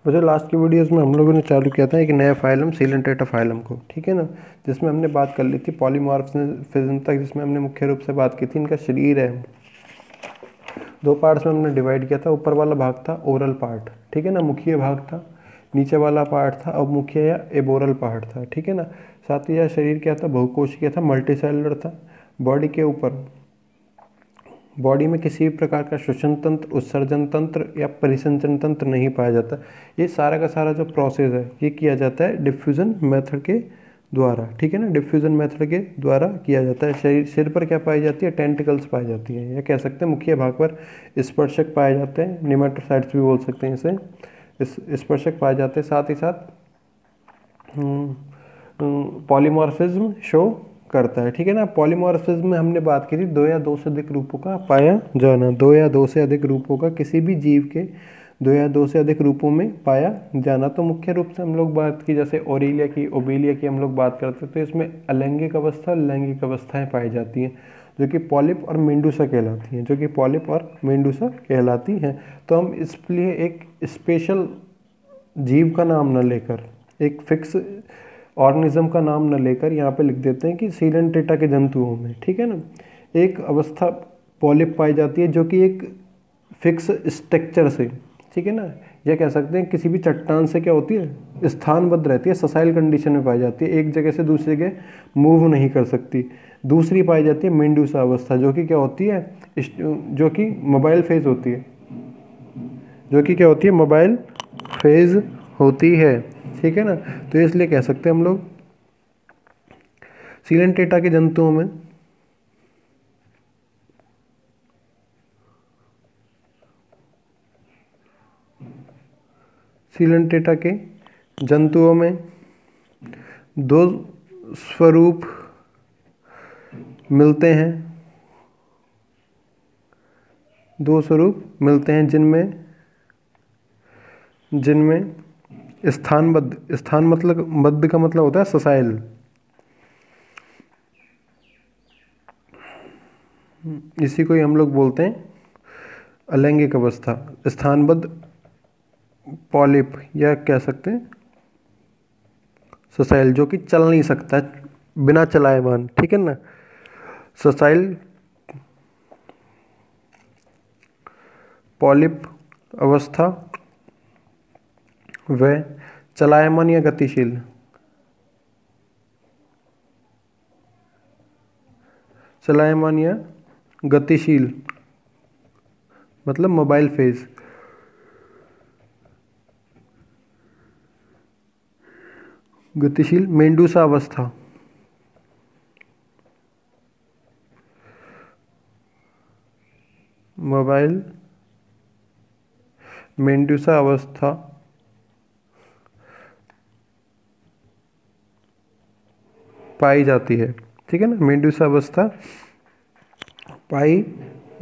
वैसे लास्ट की वीडियोस में हम लोगों ने चालू किया था एक नया फाइलम सीलेंट्रेटा फाइलम को, ठीक है ना, जिसमें हमने बात कर ली थी पॉलीमॉर्फिज्म तक, जिसमें हमने मुख्य रूप से बात की थी इनका शरीर है। दो पार्ट्स में हमने डिवाइड किया था। ऊपर वाला भाग था ओरल पार्ट, ठीक है ना, मुख्य भाग था। नीचे वाला पार्ट था अब मुख्य या एबोरल पार्ट था, ठीक है ना। साथ ही यह शरीर क्या था, बहुकोशिकीय था, मल्टी सेलुलर था। बॉडी के ऊपर बॉडी में किसी भी प्रकार का श्वसन तंत्र, उत्सर्जन तंत्र या परिसंचरण तंत्र नहीं पाया जाता। ये सारा का सारा जो प्रोसेस है ये किया जाता है डिफ्यूजन मेथड के द्वारा, ठीक है ना। डिफ्यूजन मेथड के द्वारा किया जाता है। शरीर सिर पर क्या पाई जाती है, टेंटिकल्स पाई जाती है, या कह सकते हैं मुख्य भाग पर स्पर्शक पाए जाते हैं, निमेटोसाइट्स भी बोल सकते हैं इसे। इस स्पर्शक पाए जाते हैं। साथ ही साथ पॉलीमॉर्फिज्म शो करता है, ठीक है ना। पॉलीमॉर्फिज्म में हमने बात की थी दो या दो से अधिक रूपों का पाया जाना। दो या दो से अधिक रूपों का किसी भी जीव के दो या दो से अधिक रूपों में पाया जाना। तो मुख्य रूप से हम लोग बात की जैसे ओरेलिया की, ओबेलिया की हम लोग बात करते थे। इसमें अलैंगिक अवस्था, लैंगिक अवस्थाएं पाई जाती हैं जो कि पॉलिप और मेंडूसा कहलाती हैं, जो कि पॉलिप और मेंडूसा कहलाती हैं। तो हम इसलिए एक स्पेशल जीव का नाम न लेकर, एक फिक्स ऑर्गेनिज्म का नाम न लेकर यहाँ पे लिख देते हैं कि सीलेंट्रेटा के जंतुओं में, ठीक है ना, एक अवस्था पॉलिप पाई जाती है जो कि एक फिक्स स्ट्रक्चर से, ठीक है ना, यह कह सकते हैं किसी भी चट्टान से क्या होती है, स्थानबद्ध रहती है, ससाइल कंडीशन में पाई जाती है, एक जगह से दूसरी जगह मूव नहीं कर सकती। दूसरी पाई जाती है मेंडूसा अवस्था, जो कि क्या होती है, जो कि मोबाइल फेज होती है, जो कि क्या होती है, मोबाइल फेज होती है, ठीक है ना। तो इसलिए कह सकते हैं हम लोग सीलेंट्रेटा के जंतुओं में सीलेंट्रेटा के जंतुओं में दो स्वरूप मिलते हैं, दो स्वरूप मिलते हैं जिनमें स्थानबद्ध, स्थान मतलब बद्ध का मतलब होता है ससाइल, इसी को ही हम लोग बोलते हैं अलैंगिक अवस्था। स्थानबद्ध पॉलिप या कह सकते हैं ससाइल, जो कि चल नहीं सकता है, बिना चलायमान, ठीक है ना। ससाइल पॉलिप अवस्था व चलायमान या गतिशील, चलायमान या गतिशील मतलब मोबाइल फेज, गतिशील मेंडूसा अवस्था, मोबाइल मेंडूसा अवस्था पाई जाती है, ठीक है ना। मेंडूसा अवस्था पाई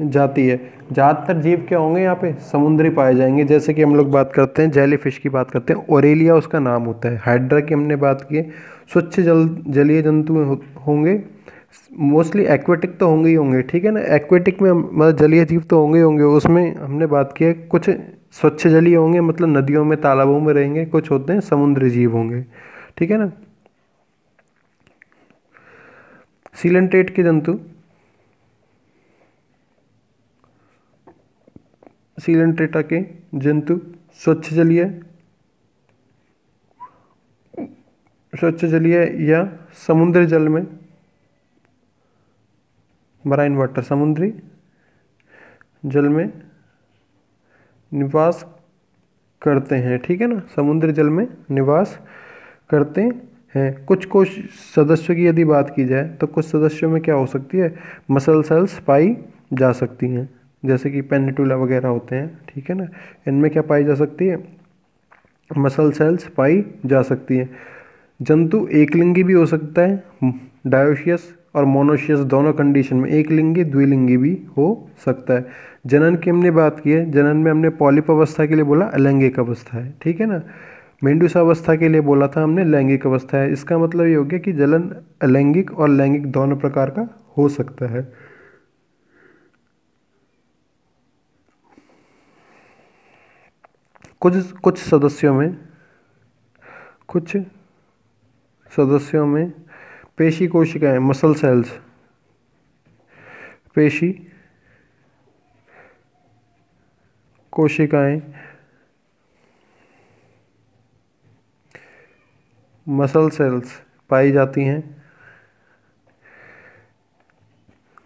जाती है। ज़्यादातर जीव क्या होंगे यहाँ पे, समुद्री पाए जाएंगे। जैसे कि हम लोग बात करते हैं जेली फिश की बात करते हैं, ओरेलिया उसका नाम होता है। हाइड्रा की हमने बात की है। स्वच्छ जलीय जंतु होंगे, मोस्टली एक्वेटिक तो होंगे ही होंगे, ठीक है ना। एक्वेटिक में मतलब जलीय जीव तो होंगे ही होंगे। उसमें हमने बात की है कुछ स्वच्छ जलीय होंगे, मतलब नदियों में तालाबों में रहेंगे, कुछ होते हैं समुद्री जीव होंगे, ठीक है ना। सीलेंट्रेट के जंतु, सीलेंट्रेटा के जंतु स्वच्छ जलीय या समुद्री जल में, मराइन वाटर, समुद्री जल में निवास करते हैं, ठीक है ना, समुद्री जल में निवास करते हैं। कुछ कुछ सदस्यों की यदि बात की जाए तो कुछ सदस्यों में क्या हो सकती है, मसल सेल्स पाई जा सकती हैं, जैसे कि पेनिटुला वगैरह होते हैं, ठीक है ना। इनमें क्या पाई जा सकती है, मसल सेल्स पाई जा सकती है। जंतु एकलिंगी भी हो सकता है, डायोशियस और मोनोशियस दोनों कंडीशन में, एकलिंगी द्विलिंगी भी हो सकता है। जनन की हमने बात की है, जनन में हमने पॉलिप अवस्था के लिए बोला अलैंगिक अवस्था है, ठीक है ना। मेंडूसा अवस्था के लिए बोला था हमने लैंगिक अवस्था है। इसका मतलब ये हो गया कि जलन अलैंगिक और लैंगिक दोनों प्रकार का हो सकता है। कुछ कुछ सदस्यों में पेशी कोशिकाएं, मसल सेल्स, पेशी कोशिकाएं, मसल सेल्स पाई जाती हैं,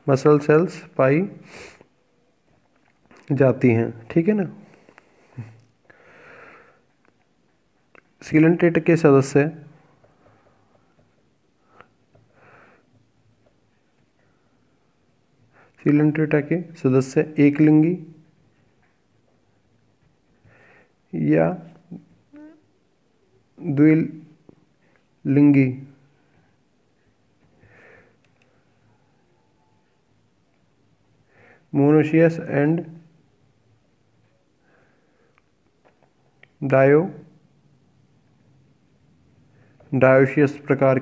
मसल सेल्स पाई जाती हैं, ठीक है ना। सीलेंट्रेटा के सदस्य एक लिंगी या द्विलिंगी मोनोशियस एंड डायोशियस प्रकार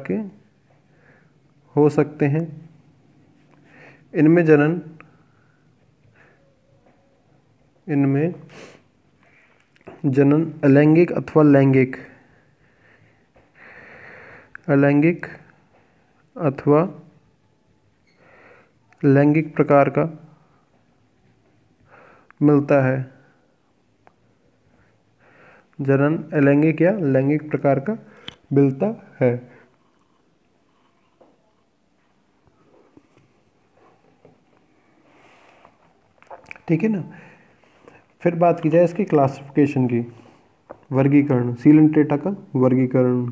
के हो सकते हैं। इनमें जनन अलैंगिक अथवा लैंगिक प्रकार का मिलता है। जनन अलैंगिक या लैंगिक प्रकार का मिलता है। ठीक है ना। फिर बात की जाए इसकी क्लासिफिकेशन की, वर्गीकरण, सीलेंट्रेटा का वर्गीकरण।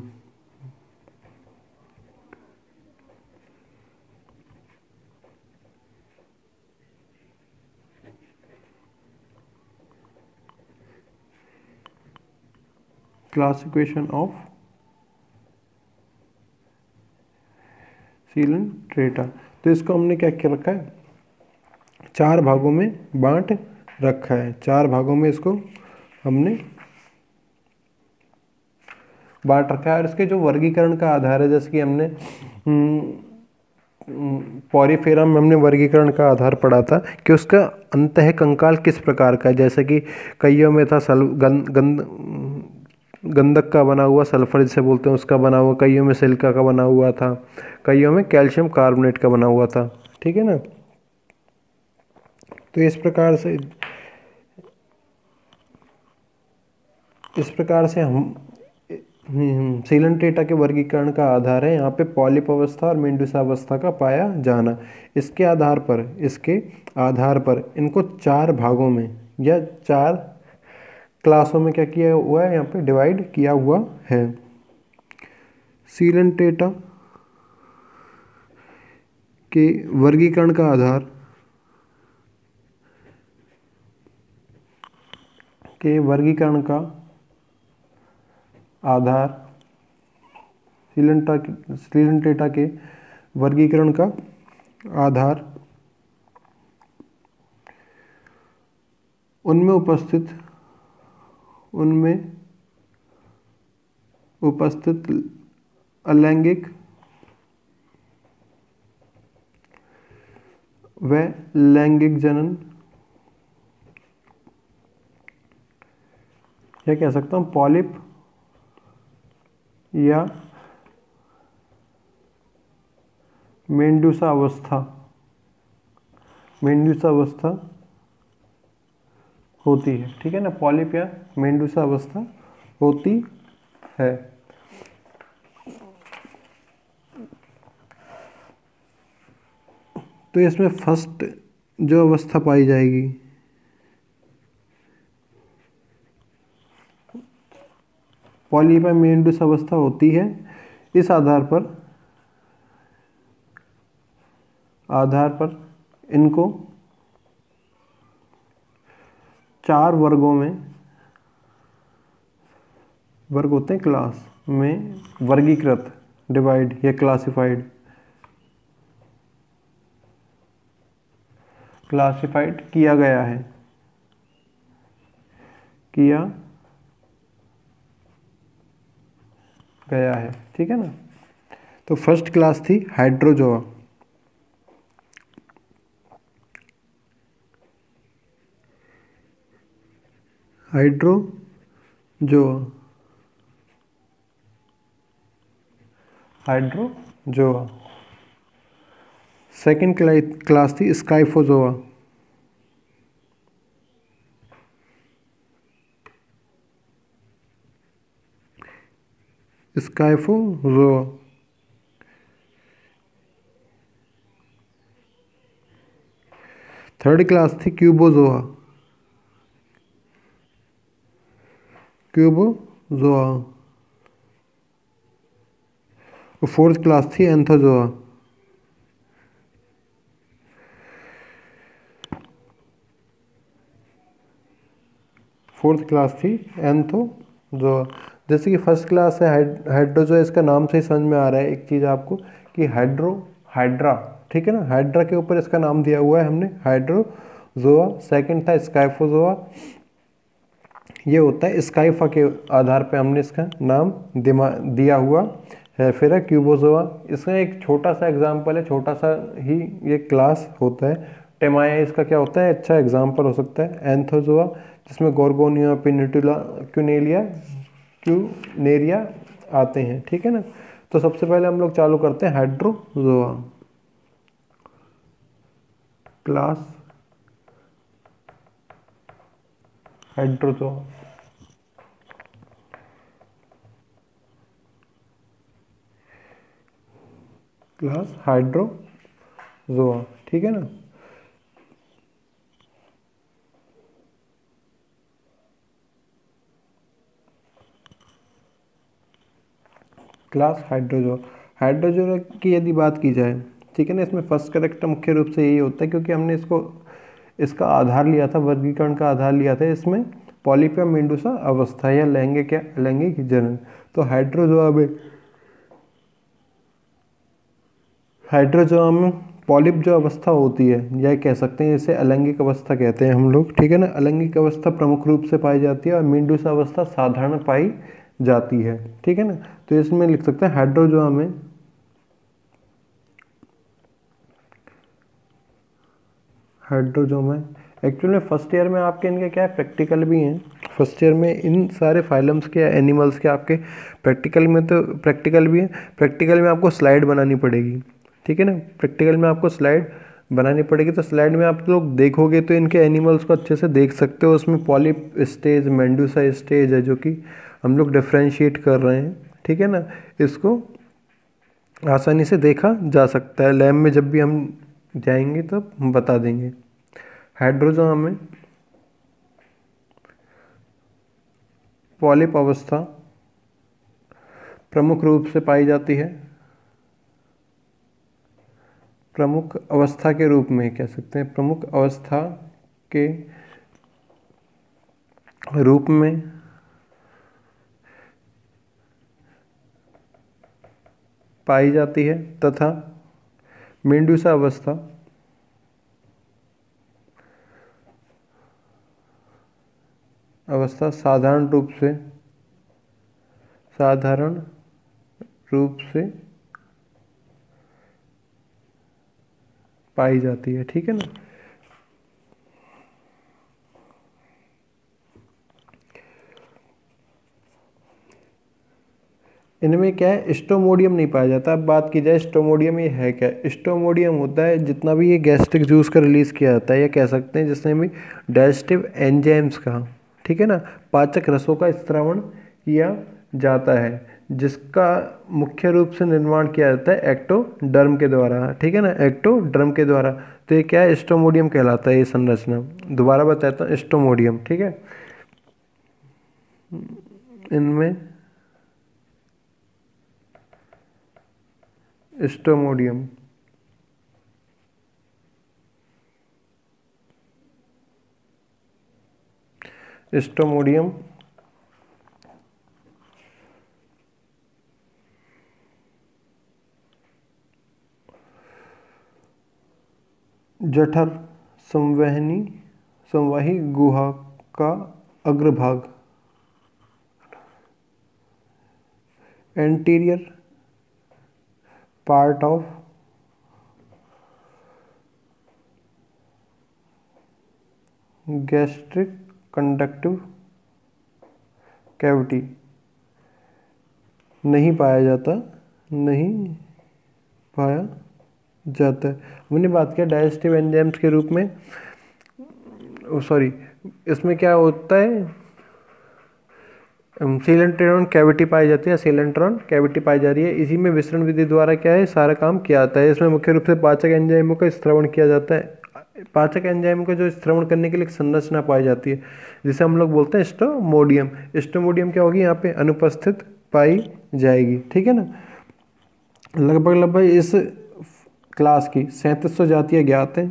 क्लासिफिकेशन ऑफ सीलेंट्रेटा, तो इसको हमने क्या क्या रखा है, 4 भागों में बांट रखा है। 4 भागों में इसको हमने बांट रखा है। और इसके जो वर्गीकरण का आधार है, जैसे कि हमने पॉरीफेरा में हमने वर्गीकरण का आधार पढ़ा था कि उसका अंतः कंकाल किस प्रकार का है। जैसे कि कईयों में था गंधक का बना हुआ, सल्फर जिसे बोलते हैं उसका बना हुआ, कईयों में सिलिका का बना हुआ था, कईयों में कैल्शियम कार्बोनेट का बना हुआ था। ठीक है ना। तो इस प्रकार से हम सीलेंट्रेटा के वर्गीकरण का आधार है यहाँ पे पॉलिप अवस्था और मेंडूसा अवस्था का पाया जाना। इसके आधार पर इनको 4 भागों में या 4 क्लासों में क्या किया हुआ है, यहाँ पे डिवाइड किया हुआ है। सीलेंट्रेटा के वर्गीकरण का आधार सीलेंट्रेटा के वर्गीकरण का आधार उनमें उपस्थित अलैंगिक व लैंगिक जनन, या कह सकता हूँ पॉलिप या मेंडूसा अवस्था होती है। ठीक है ना, पॉलिप या मेंडूसा अवस्था होती है। तो इसमें फर्स्ट जो अवस्था पाई जाएगी पॉलिप या मेंडूसा अवस्था होती है। इस आधार पर इनको 4 वर्गों में, वर्ग होते हैं क्लास में, वर्गीकृत, डिवाइड या क्लासिफाइड किया गया है। ठीक है ना। तो फर्स्ट क्लास थी Hydrozoa. Hydrozoa, Hydrozoa. Second class थी स्काइफोजोआ, स्काइफोजोआ। थर्ड क्लास थी क्यूबोजोआ, क्यूबोजोआ। फोर्थ क्लास थी एंथोजोआ, फोर्थ क्लास थी एंथोजोआ। जैसे कि फर्स्ट क्लास है हाइड्रोजोआ, इसका नाम से ही समझ में आ रहा है एक चीज़ आपको कि हाइड्रा, ठीक है ना, हाइड्रा के ऊपर इसका नाम दिया हुआ है हमने, हाइड्रोजोआ। सेकंड था स्काइफोजोआ, ये होता है स्काइफा के आधार पे हमने इसका नाम दिया हुआ है। फिर है क्यूबोजोआ, इसका एक छोटा सा एग्जाम्पल है, छोटा सा ही ये क्लास होता है। टेमाया इसका क्या होता है, अच्छा एग्जाम्पल हो सकता है। एंथोजोआ, जिसमें गोर्गोनिया, पिनिटुला, क्यूनेरिया आते हैं, ठीक है ना। तो सबसे पहले हम लोग चालू करते हैं Hydrozoa class, Hydrozoa class, Hydrozoa, ठीक है ना। क्लास हाइड्रोजोआ, हाइड्रोजोआ की यदि बात की जाए, ठीक है ना, इसमें फर्स्ट करेक्टर मुख्य रूप से यही होता है क्योंकि हमने इसका आधार लिया था, वर्गीकरण का आधार लिया था इसमें पॉलिप या मेंडूसा अवस्था या लैंगिक जनन। तो हाइड्रोजोआ में पॉलिप जो अवस्था होती है, या कह सकते हैं इसे अलैंगिक अवस्था कहते हैं हम लोग, ठीक है ना। अलैंगिक अवस्था प्रमुख रूप से पाई जाती है और मेंडूसा अवस्था साधारण पाई जाती है, ठीक है ना। तो इसमें लिख सकते हैं हाइड्रोजोआ में एक्चुअल में फर्स्ट ईयर में आपके इनके क्या है, प्रैक्टिकल भी हैं। फर्स्ट ईयर में इन सारे फाइलम्स के या एनिमल्स के आपके प्रैक्टिकल में, तो प्रैक्टिकल भी है, प्रैक्टिकल में आपको स्लाइड बनानी पड़ेगी, ठीक है ना। प्रैक्टिकल में आपको स्लाइड बनानी पड़ेगी, तो स्लाइड में आप लोग देखोगे तो इनके एनिमल्स को अच्छे से देख सकते हो। उसमें पॉलिप स्टेज, मेंडूसा स्टेज है जो कि हम लोग डिफ्रेंशिएट कर रहे हैं, ठीक है ना। इसको आसानी से देखा जा सकता है, लैब में जब भी हम जाएंगे तब हम बता देंगे। हाइड्रोजोआ में पॉलिप अवस्था प्रमुख रूप से पाई जाती है, प्रमुख अवस्था के रूप में कह सकते हैं, प्रमुख अवस्था के रूप में पाई जाती है तथा मेंडूसा अवस्था साधारण रूप से पाई जाती है, ठीक है ना। इनमें क्या है, स्टोमोडियम नहीं पाया जाता। अब बात की जाए स्टोमोडियम, ये है क्या। स्टोमोडियम होता है जितना भी ये गैस्ट्रिक जूस का रिलीज किया जाता है, या कह सकते हैं जिसने भी डाइजेस्टिव एंजाइम्स का, ठीक है ना, पाचक रसों का स्त्रावण किया जाता है, जिसका मुख्य रूप से निर्माण किया जाता है एक्टोडर्म के द्वारा, ठीक है ना, एक्टोडर्म के द्वारा। तो ये क्या है, स्टोमोडियम कहलाता है ये संरचना। दोबारा बताता हूँ, स्टोमोडियम, ठीक है। इनमें स्टोमोडियम स्टोमोडियम जठर संवाही गुहा का अग्रभाग, anterior part of gastric conductive cavity नहीं पाया जाता, नहीं पाया जाता है। हमने बात किया डाइजेस्टिव एंजाइम्स के रूप में, सॉरी इसमें क्या होता है, सीलेंट्रेनॉन कैविटी पाई जाती है, सीलेंट्रॉन कैविटी पाई जा रही है। इसी में विसरण विधि द्वारा क्या है सारा काम किया जाता है। इसमें मुख्य रूप से पाचक एंजाइमों का श्रवण किया जाता है। पाचक एंजाइम को जो श्रवण करने के लिए एक संरचना पाई जाती है जिसे हम लोग बोलते हैं स्टोमोडियम। स्टोमोडियम क्या होगी यहाँ पे अनुपस्थित पाई जाएगी, ठीक है ना। लगभग इस क्लास की 3700 जातियाँ ज्ञात हैं।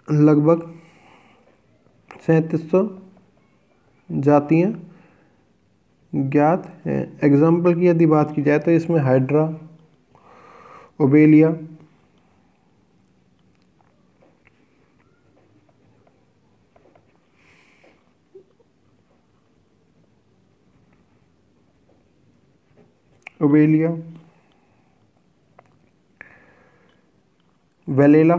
लगभग 3700 जातियाँ ज्ञात हैं। एग्जाम्पल की यदि बात की जाए तो इसमें हाइड्रा, ओबेलिया, वेलेला,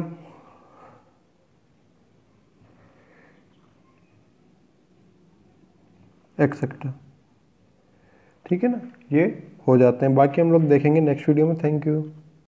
एक्सेट्रा, ठीक है ना। ये हो जाते हैं, बाकी हम लोग देखेंगे नेक्स्ट वीडियो में। Thank you.